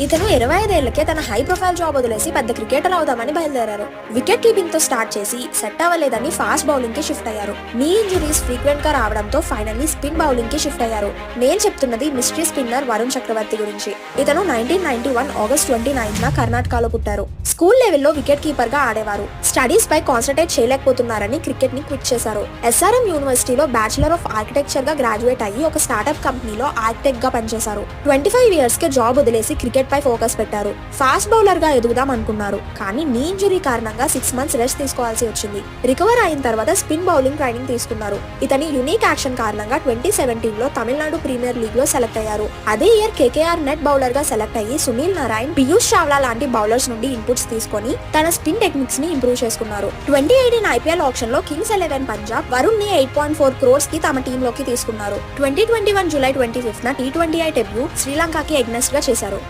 ఇతను 25 ఏళ్లకే తన high profile job వదిలేసి పెద్ద క్రికెటర్ అవుదామని బయలుదేరారు. వికెట్ కీపింగ్ తో స్టార్ట్ చేసి సెట్ అవ్వలేదని ఫాస్ట్ బౌలింగ్ కి షిఫ్ట్ అయ్యారు. నీ ఇంజురీస్ ఫ్రీక్వెంట్ గా రావడంతో ఫైనల్లీ స్పిన్ బౌలింగ్ కి షిఫ్ట్ అయ్యారు. నేను చెప్తున్నది మిస్టరీ స్పిన్నర్ వరుణ్ చక్రవర్తి గురించి. ఇతను 1991 ఆగస్ట్ 29న కర్ణాటకలో పుట్టారు. స్కూల్ లెవెల్లో వికెట్ కీపర్ గా ఆడేవారు. స్టడీస్ పై కాన్సన్ట్రేట్ చేయలేకపోతున్నారని క్రికెట్ ని క్విట్ చేశారు. SRM యూనివర్సిటీలో బ్యాచిలర్ ఆఫ్ ఆర్కిటెక్చర్ గా గ్రాడ్యుయేట్ అయ్యి ఒక స్టార్ట్అప్ కంపెనీలో ఆర్కిటెక్ట్ గా పనిచేశారు. 25 ఇయర్స్ కే జాబ్ వదిలేసి క్రికెట్ పై ఫోకస్ పెట్టారు. ఫాస్ట్ బౌలర్ గా ఎదుగుదాం అనుకున్నారు, కానీ నీ ఇంజురీ కారణంగా 6 months రెస్ట్ తీసుకోవాల్సి వచ్చింది. రికవర్ అయిన తర్వాత స్పిన్ బౌలింగ్ ట్రైనింగ్ తీసుకున్నారు. ఇతని యూనిక్ యాక్షన్ కారణంగా 2017లో తమిళనాడు ప్రీమియర్ లీగ్ లో సెలెక్ట్ అయ్యారు. అదే ఇయర్ KKR నెట్ బౌలర్ గా సెలెక్ట్ అయ్యి సునీల్ నారాయణ్, పీయూష్ చావ్లా లాంటి బౌలర్స్ నుండి ఇన్పుట్స్ తీసుకొని తన స్పిన్ టెక్నిక్స్ ని ఇంప్రూవ్ చేసుకున్నారు. 2018 IPL ఆప్షన్ లో కింగ్స్ 11 పంజాబ్ వరుణ్ ని 8.4 crores కి తమ టీమ్ లోకి తీసుకున్నారు. 2021 జూలై 25న T20I డెబ్యూ శ్రీలంకకి ఎగ్నెస్ట్ గా చేశారు.